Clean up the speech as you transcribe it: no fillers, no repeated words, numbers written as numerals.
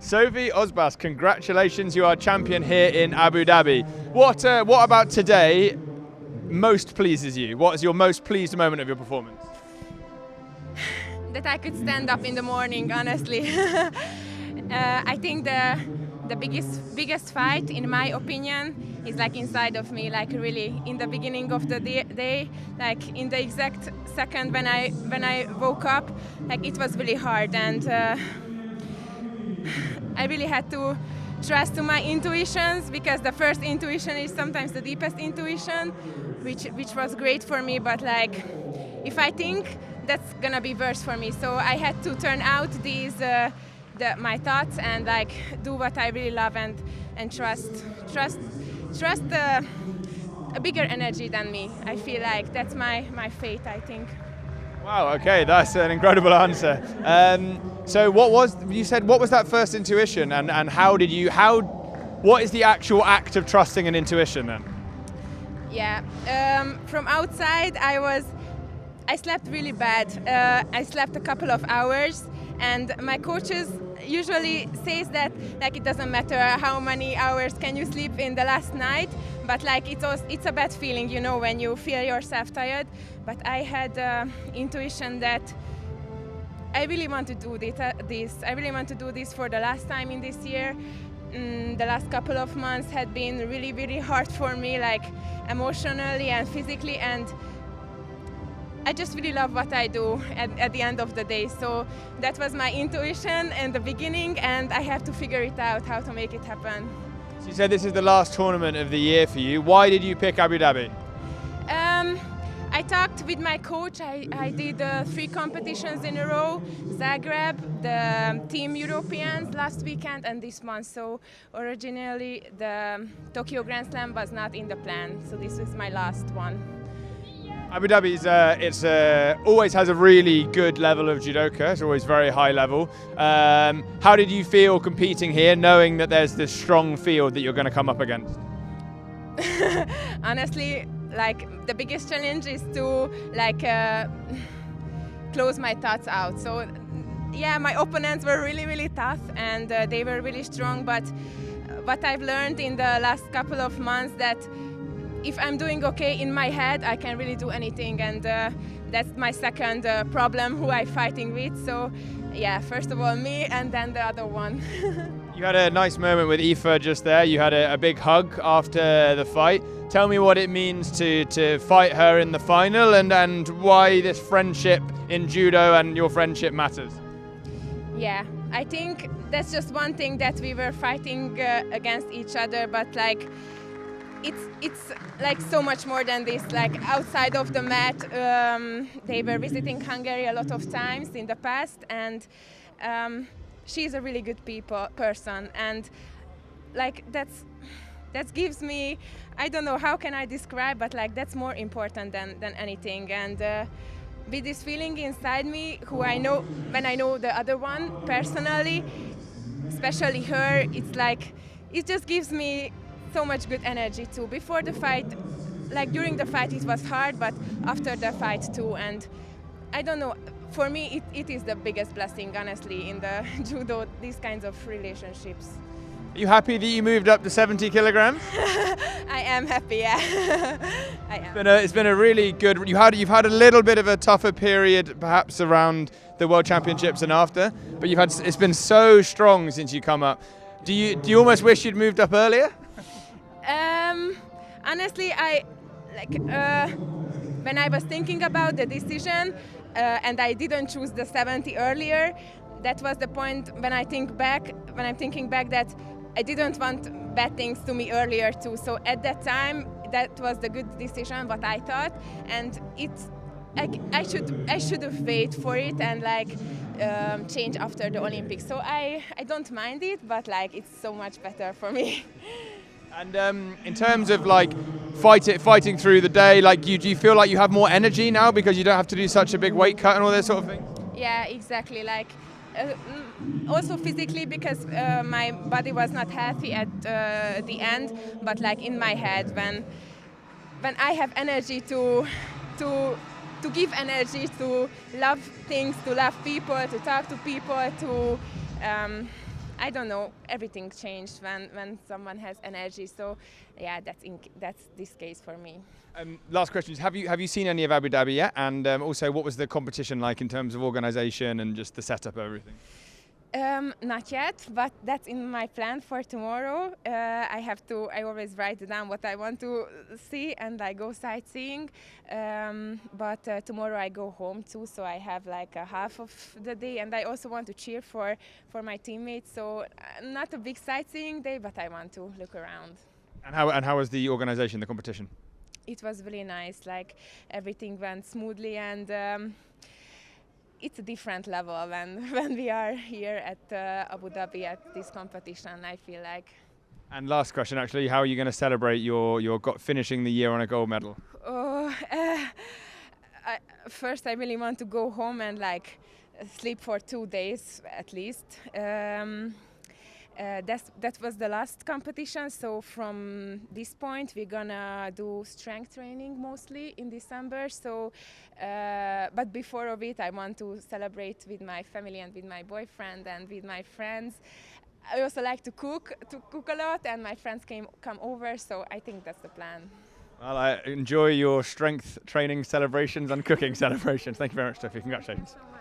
Szofi, OZBAS, congratulations, you are champion here in Abu Dhabi. What about today most pleases you? What is your most pleased moment of your performance? That I could stand up in the morning, honestly. I think the biggest fight, in my opinion, is like inside of me, like really in the beginning of the day, like in the exact second when I woke up, like it was really hard, and I really had to trust to my intuitions, because the first intuition is sometimes the deepest intuition, which was great for me. But like, if I think, that's gonna be worse for me. So I had to turn out these my thoughts and like do what I really love and trust a bigger energy than me. I feel like that's my fate, I think. Wow, okay, that's an incredible answer. So what was that first intuition, and what is the actual act of trusting an intuition then? Yeah, from outside I slept really bad. I slept a couple of hours, and my coaches usually says that like it doesn't matter how many hours can you sleep in the last night, but like it's a bad feeling, you know, when you feel yourself tired. But I had intuition that I really want to do this. I really want to do this for the last time in this year. The last couple of months had been really, really hard for me, like emotionally and physically, and I just really love what I do at the end of the day. So that was my intuition in the beginning, and I have to figure it out how to make it happen. So you said this is the last tournament of the year for you. Why did you pick Abu Dhabi? I talked with my coach. I did 3 competitions in a row: Zagreb, the Team Europeans last weekend, and this month. So originally the Tokyo Grand Slam was not in the plan. So this was my last one. Abu Dhabi always has a really good level of judoka. It's always very high level. How did you feel competing here, knowing that there's this strong field that you're going to come up against? Honestly, like the biggest challenge is to like close my thoughts out. So yeah, my opponents were really, really tough, and they were really strong. But what I've learned in the last couple of months, that if I'm doing okay in my head, I can really do anything, and that's my second problem who I'm fighting with. So yeah, first of all me, and then the other one. You had a nice moment with Aoife just there. You had a big hug after the fight. Tell me what it means to fight her in the final, and why this friendship in judo and your friendship matters. Yeah, I think that's just one thing, that we were fighting against each other, but like it's like so much more than this. Like outside of the mat, they were visiting Hungary a lot of times in the past, and she's a really good person, and like that gives me, I don't know how can I describe, but like that's more important than anything. And with this feeling inside me, who I know when I know the other one personally, especially her, it's like it just gives me so much good energy too. Before the fight, like during the fight it was hard, but after the fight too. And I don't know, for me it is the biggest blessing, honestly, in the judo, these kinds of relationships. Are you happy that you moved up to 70 kilograms? I am happy, yeah. I am. It's been a really good. You've had a little bit of a tougher period, perhaps around the World Championships and after, but it's been so strong since you come up. Do you almost wish you'd moved up earlier? Honestly, when I was thinking about the decision, and I didn't choose the 70 earlier, that was the point when I'm thinking back that I didn't want bad things to me earlier too. So at that time, that was the good decision, what I thought, and I should have waited for it and like change after the Olympics. So I don't mind it, but like it's so much better for me. And in terms of like fighting through the day, like do you feel like you have more energy now because you don't have to do such a big weight cut and all that sort of thing? Yeah, exactly. Like also physically, because my body was not healthy at the end, but like in my head, when I have energy to give energy, to love things, to love people, to talk to people, to I don't know, everything changed when someone has energy. So yeah, that's this case for me. Last question is, have you seen any of Abu Dhabi yet? And also, what was the competition like in terms of organisation and just the setup of everything? Not yet, but that's in my plan for tomorrow. I always write down what I want to see and I go sightseeing. But tomorrow I go home too, so I have like a half of the day, and I also want to cheer for my teammates. So not a big sightseeing day, but I want to look around. And how was the organisation, the competition? It was really nice. Like everything went smoothly, and it's a different level when we are here at Abu Dhabi at this competition, I feel like. And last question, actually, how are you going to celebrate your finishing the year on a gold medal? First, I really want to go home and like sleep for 2 days at least. That was the last competition, so from this point we're gonna do strength training mostly in December. So but before of it I want to celebrate with my family and with my boyfriend and with my friends. I also like to cook a lot, and my friends come over, so I think that's the plan. Well, I enjoy your strength training celebrations and cooking celebrations. Thank you very much, Szofi. Congratulations.